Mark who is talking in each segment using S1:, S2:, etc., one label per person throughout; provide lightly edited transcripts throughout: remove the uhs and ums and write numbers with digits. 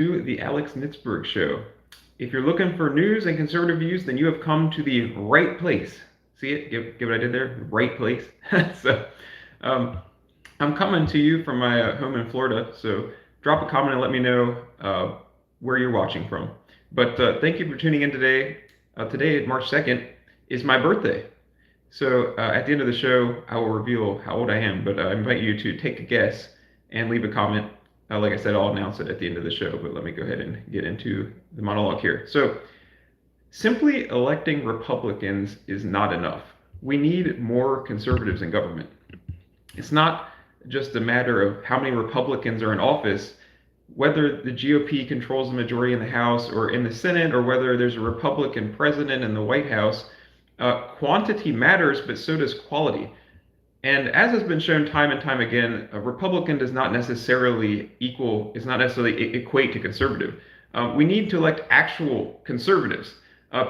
S1: to the Alex Nitzberg Show. If you're looking for news and conservative views, then you have come to the right place. See it? Get what I did there? Right place. so, um, I'm coming to you from my home in Florida. So, drop a comment and let me know where you're watching from. But thank you for tuning in today. Today, March 2nd, is my birthday. So, at the end of the show, I will reveal how old I am. But I invite you to take a guess and leave a comment. Like I said, I'll announce it at the end of the show, but let me go ahead and get into the monologue here. So, simply electing Republicans is not enough. We need more conservatives in government. It's not just a matter of how many Republicans are in office, whether the GOP controls the majority in the House or in the Senate, or whether there's a Republican president in the White House. Quantity matters, but so does quality. And as has been shown time and time again, a Republican does not necessarily equate to conservative. We need to elect actual conservatives,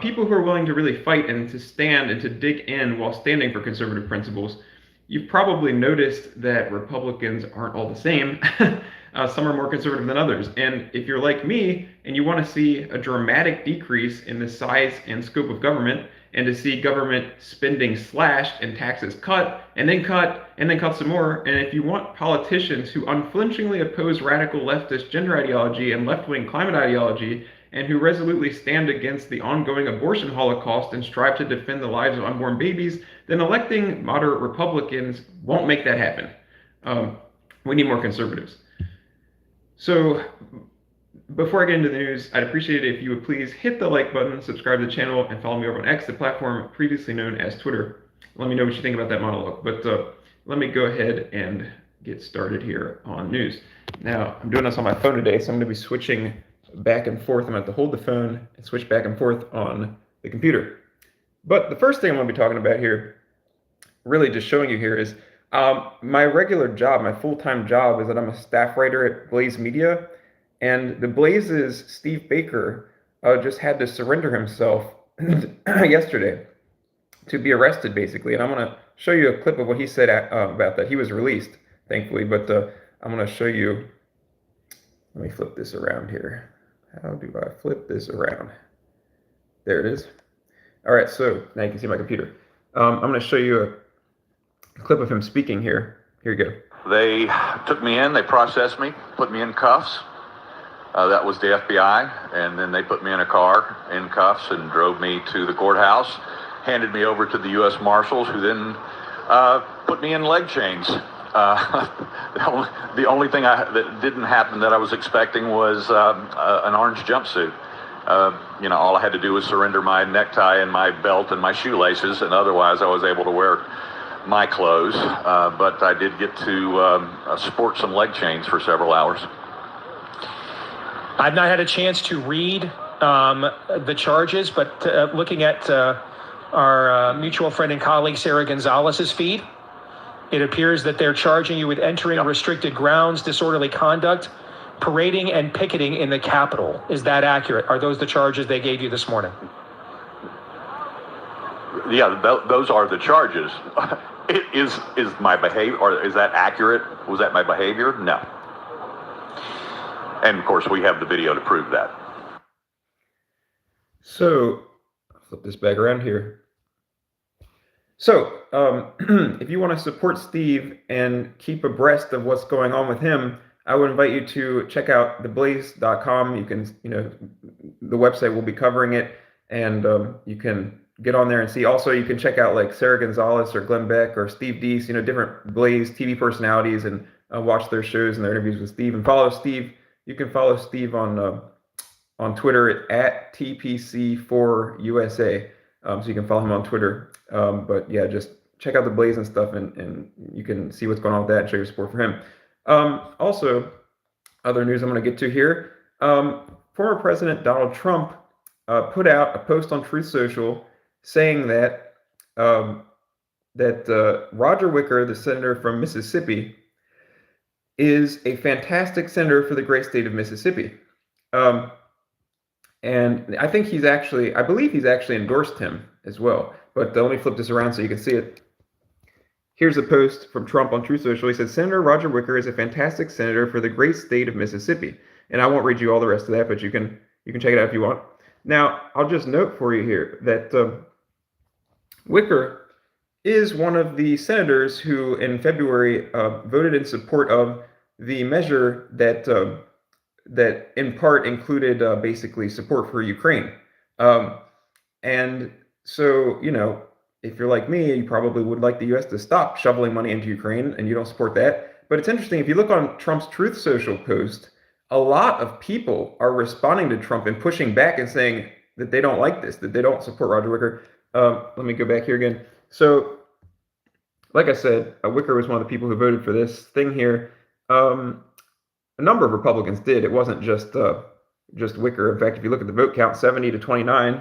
S1: people who are willing to really fight and to stand and to dig in while standing for conservative principles. You've probably noticed that Republicans aren't all the same. Some are more conservative than others. And if you're like me and you want to see a dramatic decrease in the size and scope of government, and to see government spending slashed and taxes cut, and then cut, and then cut some more, and if you want politicians who unflinchingly oppose radical leftist gender ideology and left-wing climate ideology, and who resolutely stand against the ongoing abortion holocaust and strive to defend the lives of unborn babies, then electing moderate Republicans won't make that happen. We need more conservatives. So, before I get into the news, I'd appreciate it if you would please hit the like button, subscribe to the channel, and follow me over on X, the platform previously known as Twitter. Let me know what you think about that monologue. But let me go ahead and get started here on news. Now, I'm doing this on my phone today, so I'm going to be switching back and forth. I'm going to have to hold the phone and switch back and forth on the computer. But the first thing I'm going to be talking about here, really just showing you here, is my regular job, my full-time job, is that I'm a staff writer at Blaze Media. And the Blaze's Steve Baker just had to surrender himself yesterday to be arrested, basically. And I'm going to show you a clip of what he said about that. He was released, thankfully, but I'm going to show you. Let me flip this around here. How do I flip this around? There it is. All right, so now you can see my computer. I'm going to show you a clip of him speaking here. Here you go.
S2: They took me in, they processed me, put me in cuffs. That was the FBI, and then they put me in a car in cuffs and drove me to the courthouse, handed me over to the U.S. Marshals, who then put me in leg chains. The only thing that didn't happen that I was expecting was an orange jumpsuit. All I had to do was surrender my necktie and my belt and my shoelaces, and otherwise I was able to wear my clothes. But I did get to sport some leg chains for several hours.
S3: I've not had a chance to read the charges, but looking at our mutual friend and colleague Sarah Gonzalez's feed, it appears that they're charging you with entering restricted grounds, disorderly conduct, parading and picketing in the Capitol. Is that accurate? Are those the charges they gave you this morning?
S2: Yeah, those are the charges. Is my behavior, or is that accurate? Was that my behavior? No. And of course, we have the video to prove that.
S1: So, I'll flip this back around here. So, if you want to support Steve and keep abreast of what's going on with him, I would invite you to check out theblaze.com. You can, the website will be covering it, and you can get on there and see. Also, you can check out like Sarah Gonzalez or Glenn Beck or Steve Deese, different Blaze TV personalities, and watch their shows and their interviews with Steve, and follow Steve. You can follow Steve on Twitter at TPC4USA. So you can follow him on Twitter. But yeah, just check out the Blaze and stuff, and you can see what's going on with that and show your support for him. Also, other news I'm going to get to here. Former President Donald Trump put out a post on Truth Social saying that Roger Wicker, the senator from Mississippi, is a fantastic senator for the great state of Mississippi. And I believe he's actually endorsed him as well. But let me flip this around so you can see it. Here's a post from Trump on Truth Social. He said, Senator Roger Wicker is a fantastic senator for the great state of Mississippi. And I won't read you all the rest of that, but you can check it out if you want. Now, I'll just note for you here that Wicker is one of the senators who, in February, voted in support of the measure that in part included basically support for Ukraine. And so, if you're like me, you probably would like the U.S. to stop shoveling money into Ukraine, and you don't support that. But it's interesting, if you look on Trump's Truth Social post, a lot of people are responding to Trump and pushing back and saying that they don't like this, that they don't support Roger Wicker. Let me go back here again. So, like I said, Wicker was one of the people who voted for this thing here. A number of Republicans did. It wasn't just Wicker. In fact, if you look at the vote count, 70 to 29,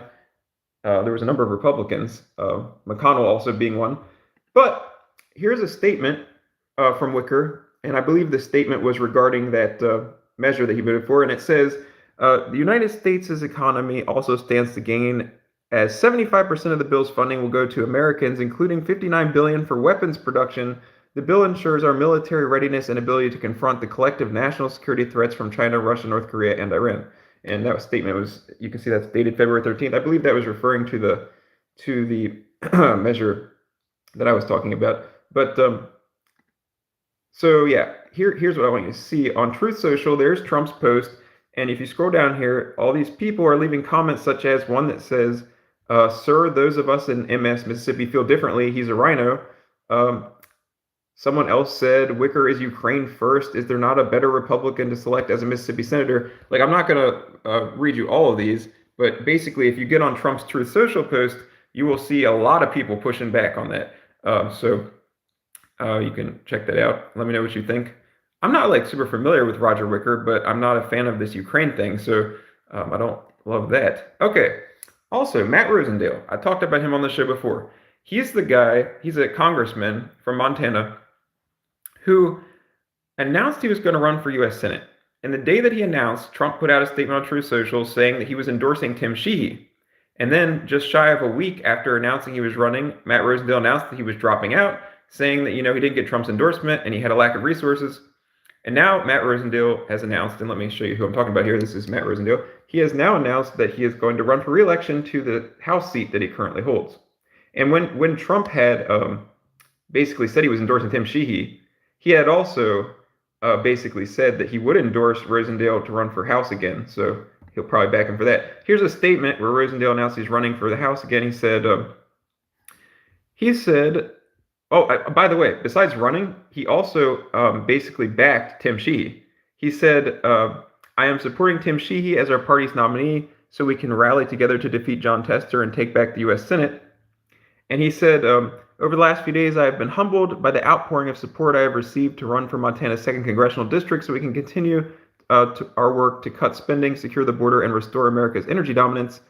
S1: there was a number of Republicans, McConnell also being one. But here's a statement from Wicker, and I believe the statement was regarding that measure that he voted for, and it says, the United States' economy also stands to gain as 75% of the bill's funding will go to Americans, including $59 billion for weapons production. The bill ensures our military readiness and ability to confront the collective national security threats from China, Russia, North Korea, and Iran. And that statement was, you can see that's dated February 13th. I believe that was referring to the measure that I was talking about. But so yeah, here's what I want you to see. On Truth Social, there's Trump's post. And if you scroll down here, all these people are leaving comments such as one that says, sir, those of us in MS, Mississippi feel differently. He's a rhino. Someone else said, Wicker is Ukraine first. Is there not a better Republican to select as a Mississippi senator? Like, I'm not going to read you all of these, but basically, if you get on Trump's Truth Social post, you will see a lot of people pushing back on that. So you can check that out. Let me know what you think. I'm not like super familiar with Roger Wicker, but I'm not a fan of this Ukraine thing, so I don't love that. Okay. Also, Matt Rosendale. I talked about him on the show before. He's the guy, he's a congressman from Montana who announced he was going to run for U.S. Senate. And the day that he announced, Trump put out a statement on Truth Social saying that he was endorsing Tim Sheehy. And then, just shy of a week after announcing he was running, Matt Rosendale announced that he was dropping out, saying that, he didn't get Trump's endorsement and he had a lack of resources. And now Matt Rosendale has announced, and let me show you who I'm talking about here. This is Matt Rosendale. He has now announced that he is going to run for re-election to the House seat that he currently holds. And when Trump had basically said he was endorsing Tim Sheehy, he had also basically said that he would endorse Rosendale to run for House again. So he'll probably back him for that. Here's a statement where Rosendale announced he's running for the House again. He said, oh, by the way, besides running, he also basically backed Tim Sheehy. He said, I am supporting Tim Sheehy as our party's nominee so we can rally together to defeat John Tester and take back the U.S. Senate. And he said, over the last few days, I have been humbled by the outpouring of support I have received to run for Montana's 2nd Congressional District so we can continue our work to cut spending, secure the border, and restore America's energy dominance.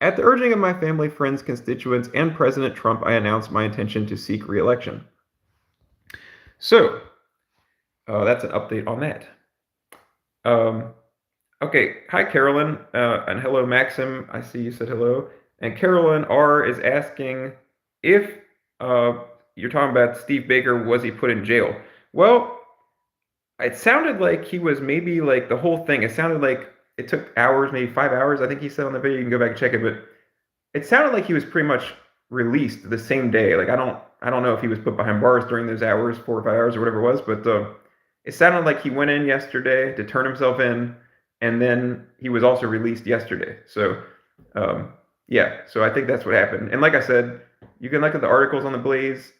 S1: At the urging of my family, friends, constituents, and President Trump, I announce my intention to seek re-election. So, that's an update on that. Okay, hi, Carolyn, and hello, Maxim. I see you said hello. And Carolyn R. is asking if you're talking about Steve Baker, was he put in jail? Well, it sounded like he was maybe like the whole thing. It sounded like it took hours, maybe 5 hours. I think he said on the video. You can go back and check it, but it sounded like he was pretty much released the same day. Like I don't know if he was put behind bars during those hours, 4 or 5 hours or whatever it was, but it sounded like he went in yesterday to turn himself in, and then he was also released yesterday. So yeah, so I think that's what happened. And like I said, you can look at the articles on the Blaze.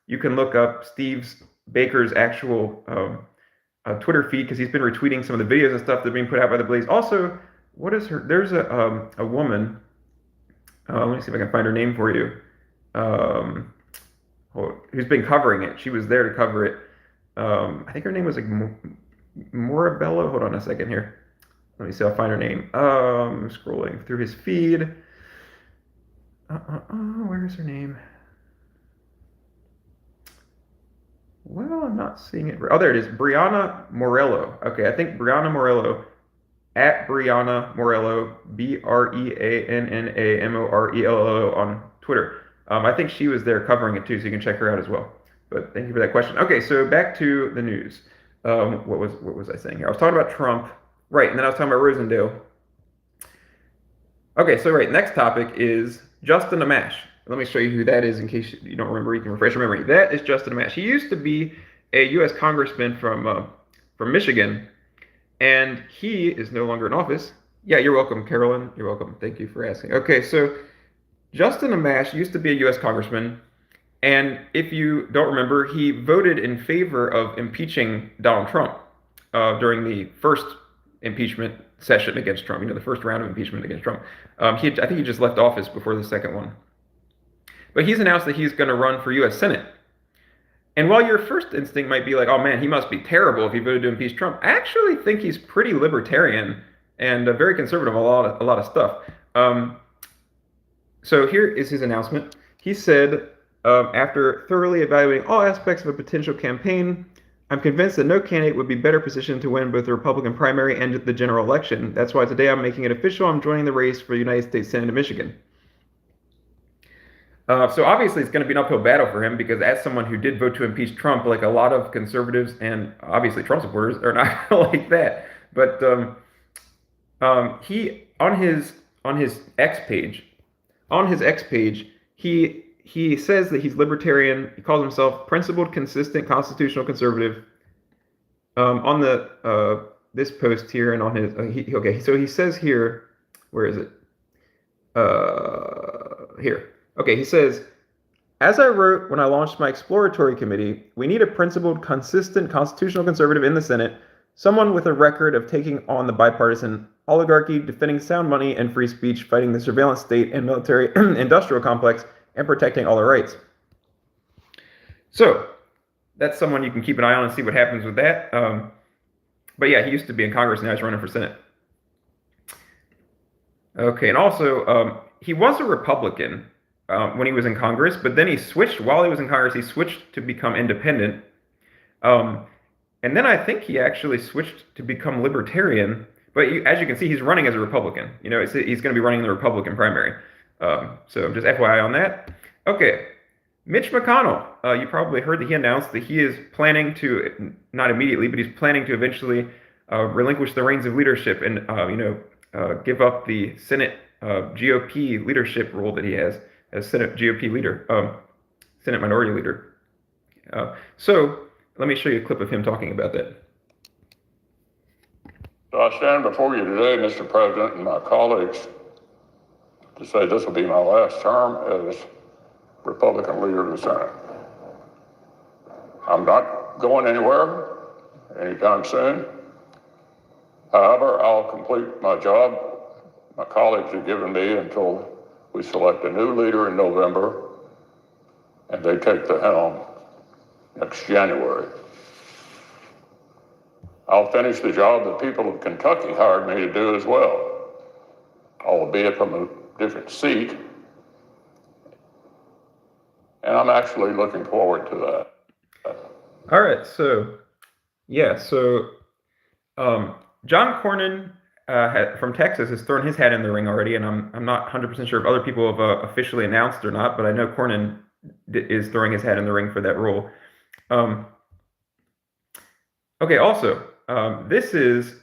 S1: You can look up Steve Baker's actual Twitter feed because he's been retweeting some of the videos and stuff that are being put out by the Blaze. Also, what is her? There's a woman. Let me see if I can find her name for you. Who's been covering it? She was there to cover it. I think her name was like Morabella. Hold on a second here. Let me see. I'll find her name. Scrolling through his feed. Where is her name? Well, I'm not seeing it. Oh, there it is. Brianna Morello. Okay, I think Brianna Morello, at Brianna Morello, BreannaMorello on Twitter. I think she was there covering it too, so you can check her out as well. But thank you for that question. Okay, so back to the news. What was I saying here? I was talking about Trump Right, and then I was talking about Rosendale. Okay, so right, next topic is Justin Amash. Let me show you who that is in case you don't remember. You can refresh your memory. That is Justin Amash. He used to be a U.S. congressman from Michigan, and he is no longer in office. Yeah, you're welcome, Carolyn. You're welcome. Thank you for asking. Okay, so Justin Amash used to be a U.S. congressman, and if you don't remember, he voted in favor of impeaching Donald Trump during the first impeachment session against Trump. The first round of impeachment against Trump. I think he just left office before the second one. But he's announced that he's going to run for U.S. Senate. And while your first instinct might be like, oh man, he must be terrible if he voted to impeach Trump, I actually think he's pretty libertarian and very conservative on a lot of stuff. So here is his announcement. He said, after thoroughly evaluating all aspects of a potential campaign, I'm convinced that no candidate would be better positioned to win both the Republican primary and the general election. That's why today I'm making it official. I'm joining the race for the United States Senate of Michigan. So obviously it's going to be an uphill battle for him because as someone who did vote to impeach Trump, like a lot of conservatives and obviously Trump supporters are not like that. But he on his X page, he says that he's libertarian. He calls himself principled, consistent, constitutional conservative. On the this post here and on his okay, so he says here, where is it? Here. Okay, he says, as I wrote when I launched my exploratory committee, we need a principled, consistent constitutional conservative in the Senate, someone with a record of taking on the bipartisan oligarchy, defending sound money and free speech, fighting the surveillance state and military industrial complex, and protecting all our rights. So that's someone you can keep an eye on and see what happens with that. But yeah, he used to be in Congress, now he's running for Senate. Okay, and also he was a Republican when he was in Congress, but then he switched, while he was in Congress, he switched to become independent. And then I think he actually switched to become libertarian. But as you can see, he's running as a Republican. He's going to be running in the Republican primary. So just FYI on that. Okay, Mitch McConnell. You probably heard that he announced that he is planning to, not immediately, but he's planning to eventually relinquish the reins of leadership and give up the Senate GOP leadership role that he has as Senate GOP leader, Senate Minority Leader. So let me show you a clip of him talking about that.
S4: So I stand before you today, Mr. President, and my colleagues, to say this will be my last term as Republican leader of the Senate. I'm not going anywhere anytime soon. However, I'll complete my job my colleagues have given me until we select a new leader in November, and they take the helm next January. I'll finish the job the people of Kentucky hired me to do as well, albeit from a different seat. And I'm actually looking forward to that.
S1: All right, so John Cornyn from Texas has thrown his hat in the ring already, and I'm not 100% sure if other people have officially announced or not, but I know Cornyn is throwing his hat in the ring for that role. Okay, also, this is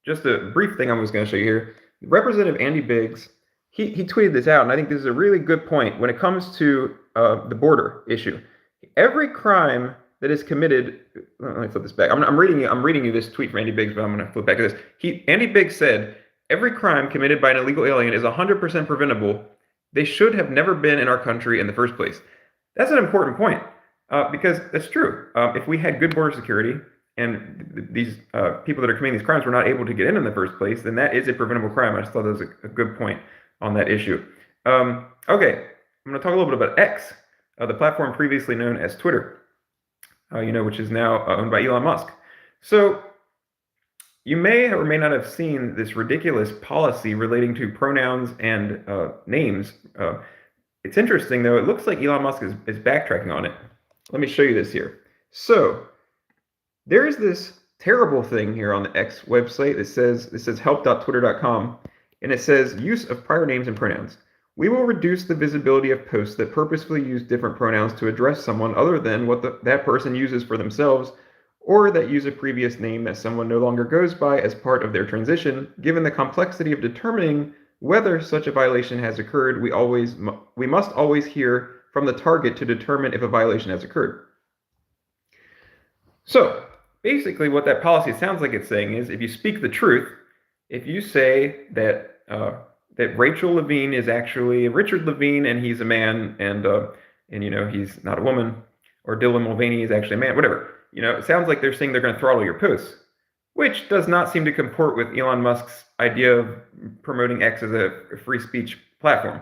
S1: just a brief thing I was going to show you here. Representative Andy Biggs, he tweeted this out, and I think this is a really good point when it comes to the border issue. Every crime that is committed, let me flip this back. I'm reading you this tweet from Andy Biggs, but I'm going to flip back to this. Andy Biggs said, every crime committed by an illegal alien is 100% preventable. They should have never been in our country in the first place. That's an important point because that's true. If we had good border security and these people that are committing these crimes were not able to get in the first place, then that is a preventable crime. I just thought that was a good point on that issue. Okay, I'm going to talk a little bit about X, the platform previously known as Twitter. Which is now owned by Elon Musk. So you may or may not have seen this ridiculous policy relating to pronouns and names. It's interesting, though. It looks like Elon Musk is backtracking on it. Let me show you this here. So there is this terrible thing here on the X website that says help.twitter.com, and it says use of prior names and pronouns. We will reduce the visibility of posts that purposefully use different pronouns to address someone other than what that person uses for themselves or that use a previous name that someone no longer goes by as part of their transition. Given the complexity of determining whether such a violation has occurred, we must always hear from the target to determine if a violation has occurred. So basically what that policy sounds like it's saying is, if you speak the truth, if you say that that Rachel Levine is actually Richard Levine and he's a man, and he's not a woman, or Dylan Mulvaney is actually a man, whatever, it sounds like they're saying they're going to throttle your posts, which does not seem to comport with Elon Musk's idea of promoting X as a free speech platform.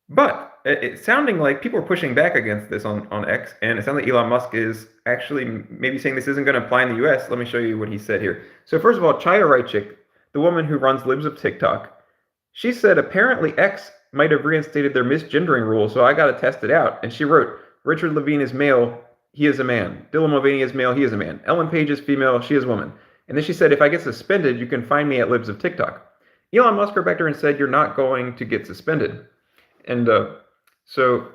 S1: But it's sounding like people are pushing back against this on X, and it sounds like Elon Musk is actually maybe saying this isn't going to apply in the U.S. Let me show you what he said here. So first of all, Chaya Raichik, the woman who runs Libs of TikTok, she said apparently X might have reinstated their misgendering rule, so I got to test it out. And she wrote, Richard Levine is male, he is a man. Dylan Mulvaney is male, he is a man. Ellen Page is female, she is a woman. And then she said, if I get suspended, you can find me at Libs of TikTok. Elon Musk wrote back to her and said, you're not going to get suspended. And so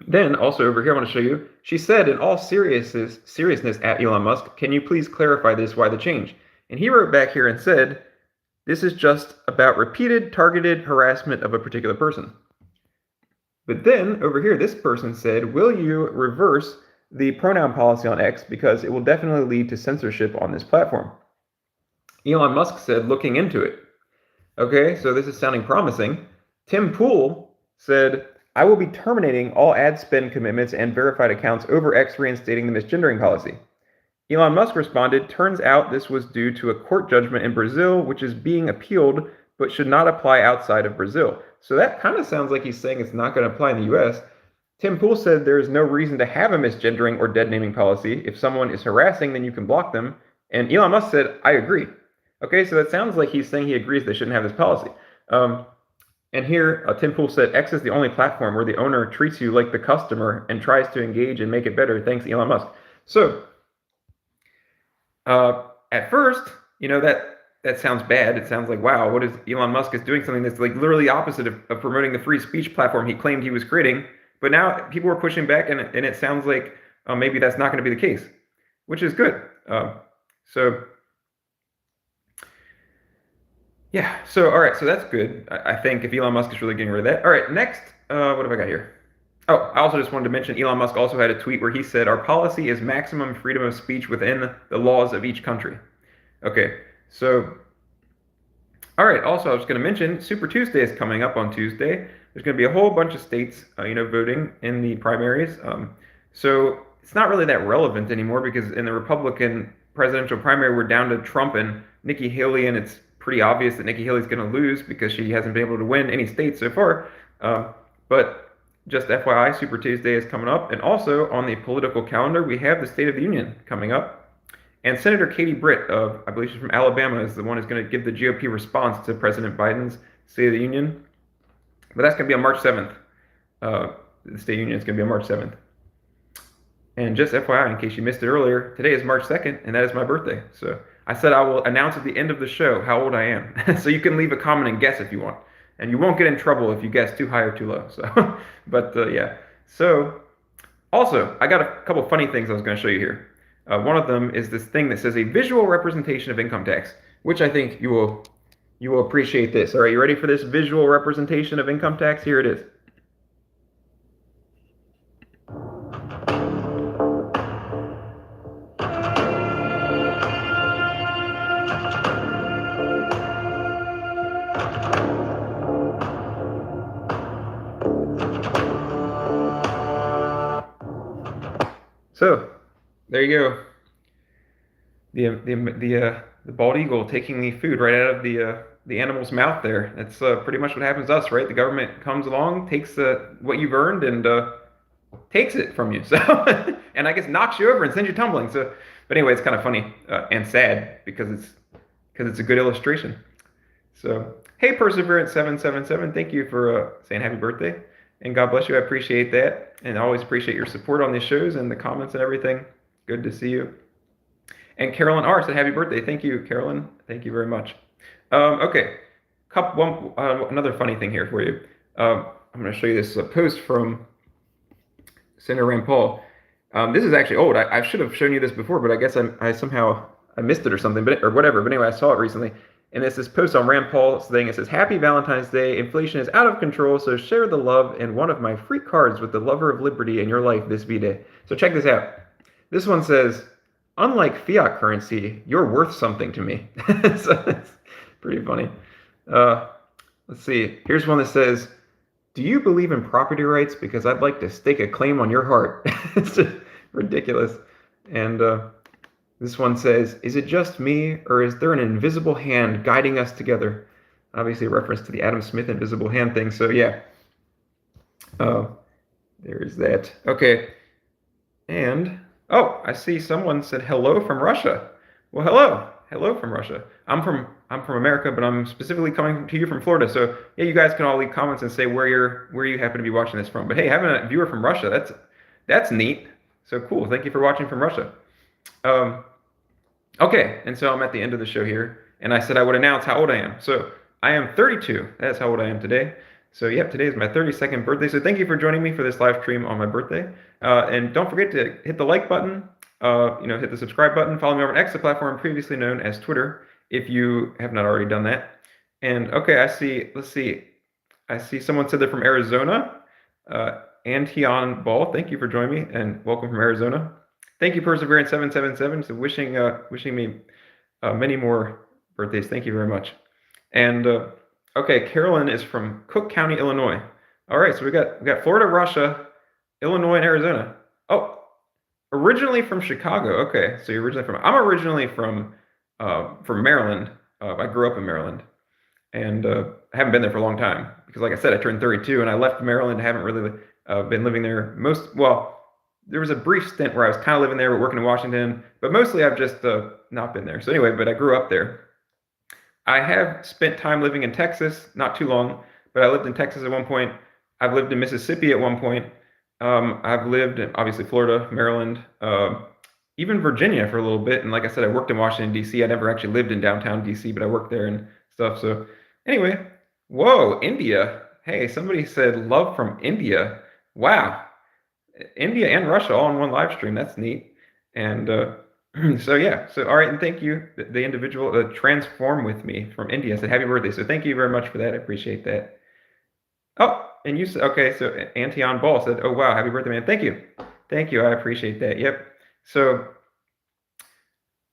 S1: then also over here, I want to show you, she said in all seriousness at Elon Musk, can you please clarify this, why the change? And he wrote back here and said, this is just about repeated targeted harassment of a particular person. But then over here, this person said, will you reverse the pronoun policy on X, because it will definitely lead to censorship on this platform? Elon Musk said, looking into it. Okay, so this is sounding promising. Tim Pool said, I will be terminating all ad spend commitments and verified accounts over X reinstating the misgendering policy. Elon Musk responded, turns out this was due to a court judgment in Brazil, which is being appealed, but should not apply outside of Brazil. So that kind of sounds like he's saying it's not going to apply in the US. Tim Pool said there is no reason to have a misgendering or dead naming policy. If someone is harassing, then you can block them. And Elon Musk said, I agree. Okay, so that sounds like he's saying he agrees they shouldn't have this policy. And here, Tim Pool said, X is the only platform where the owner treats you like the customer and tries to engage and make it better. Thanks, Elon Musk. So, at first, that sounds bad. It sounds like, wow, what is Elon Musk is doing something that's like literally opposite of promoting the free speech platform he claimed he was creating. But now people are pushing back, and it sounds like maybe that's not going to be the case, which is good. Yeah, so all right, so that's good. I think if Elon Musk is really getting rid of that. All right, next, what have I got here? Oh, I also just wanted to mention Elon Musk also had a tweet where he said, our policy is maximum freedom of speech within the laws of each country. Okay, so, all right, also I was going to mention Super Tuesday is coming up on Tuesday. There's going to be a whole bunch of states, voting in the primaries. So it's not really that relevant anymore, because in the Republican presidential primary, we're down to Trump and Nikki Haley, and it's pretty obvious that Nikki Haley's going to lose because she hasn't been able to win any states so far. But just FYI, Super Tuesday is coming up. And also on the political calendar, we have the State of the Union coming up. And Senator Katie Britt, I believe she's from Alabama, is the one who's going to give the GOP response to President Biden's State of the Union. But that's going to be on March 7th. The State of the Union is going to be on March 7th. And just FYI, in case you missed it earlier, today is March 2nd, and that is my birthday. So I said I will announce at the end of the show how old I am. So you can leave a comment and guess if you want. And you won't get in trouble if you guess too high or too low. So, but yeah. So also, I got a couple funny things I was going to show you here. One of them is this thing that says a visual representation of income tax, which I think you will appreciate this. All right, you ready for this visual representation of income tax? Here it is. So, there you go. The bald eagle taking the food right out of the animal's mouth there. That's pretty much what happens to us, right? The government comes along, takes what you've earned, and takes it from you. So, and I guess knocks you over and sends you tumbling. So, but anyway, it's kind of funny and sad because it's a good illustration. So, hey, Perseverance 777, thank you for saying happy birthday. And God bless you. I appreciate that. And I always appreciate your support on these shows and the comments and everything. Good to see you. And Carolyn R. said happy birthday. Thank you, Carolyn. Thank you very much. Okay. Another funny thing here for you. I'm going to show you this post from Senator Rand Paul. This is actually old. I should have shown you this before, but I guess I somehow I missed it or something, but or whatever. But anyway, I saw it recently, and it's this post on Rand Paul's thing. It says, "Happy Valentine's Day. Inflation is out of control, so share the love and one of my free cards with the lover of liberty in your life this V-Day." So check this out. This one says, "Unlike fiat currency, you're worth something to me." So it's pretty funny. Let's see. Here's one that says, "Do you believe in property rights? Because I'd like to stake a claim on your heart." It's just ridiculous. And this one says, "Is it just me, or is there an invisible hand guiding us together?" Obviously a reference to the Adam Smith invisible hand thing. So yeah, there is that. Okay. And, oh, I see someone said hello from Russia. Well, hello from Russia. I'm from America, but I'm specifically coming to you from Florida. So yeah, you guys can all leave comments and say where you happen to be watching this from. But hey, having a viewer from Russia, that's neat. So cool. Thank you for watching from Russia. Okay, and so I'm at the end of the show here, and I said I would announce how old I am. So I am 32. That's how old I am today. So yep, today is my 32nd birthday. So thank you for joining me for this live stream on my birthday. And don't forget to hit the like button. Hit the subscribe button. Follow me over on X, the platform previously known as Twitter, if you have not already done that. And okay, I see. Let's see. I see someone said they're from Arizona. Antion Ball, thank you for joining me, and welcome from Arizona. Thank you, Perseverance777, so wishing me many more birthdays. Thank you very much. And okay, Carolyn is from Cook County, Illinois. All right, so we got Florida, Russia, Illinois, and Arizona. Oh, originally from Chicago. Okay, so you're originally from. I'm originally from Maryland. I grew up in Maryland, and I haven't been there for a long time because, like I said, I turned 32 and I left Maryland. I haven't really been living there there was a brief stint where I was kind of living there but working in Washington, but mostly I've just not been there. So anyway, but I grew up there. I have spent time living in Texas, not too long, but I lived in Texas at one point. I've lived in Mississippi at one point. I've lived in, obviously, Florida, Maryland, even Virginia for a little bit. And like I said, I worked in Washington, D.C. I never actually lived in downtown D.C., but I worked there and stuff. So anyway, whoa, India. Hey, somebody said love from India. Wow. India and Russia all in one live stream. That's neat. And so yeah. So all right, and thank you, the individual Transform with me from India said happy birthday. So thank you very much for that. I appreciate that. Oh, and you said okay. So Antion Ball said, "Oh wow, happy birthday, man! Thank you, thank you. I appreciate that." Yep. So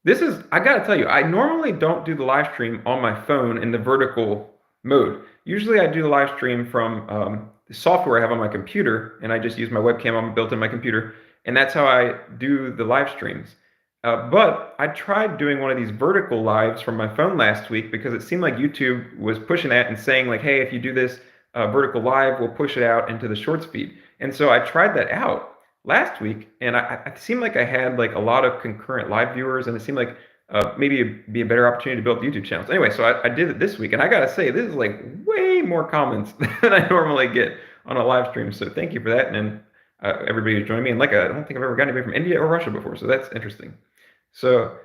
S1: this is, I gotta tell you, I normally don't do the live stream on my phone in the vertical mode. Usually I do the live stream from the software I have on my computer, and I just use my webcam built in my computer, and that's how I do the live streams. But I tried doing one of these vertical lives from my phone last week because it seemed like YouTube was pushing that and saying like, hey, if you do this vertical live, we'll push it out into the shorts feed. And so I tried that out last week, and I seemed like I had like a lot of concurrent live viewers, and it seemed like maybe it'd be a better opportunity to build YouTube channels. Anyway, so I did it this week, and I gotta say, this is like way more comments than I normally get on a live stream. So thank you for that, and everybody who's joined me. And like, I don't think I've ever gotten anybody from India or Russia before, so that's interesting. So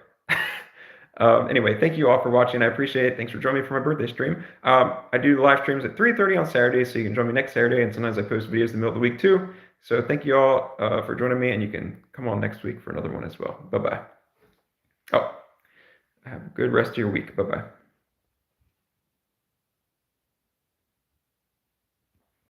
S1: anyway, thank you all for watching. I appreciate it. Thanks for joining me for my birthday stream. I do the live streams at 3:30 on Saturdays, so you can join me next Saturday, and sometimes I post videos in the middle of the week too. So thank you all for joining me, and you can come on next week for another one as well. Bye-bye. Oh, have a good rest of your week. Bye-bye.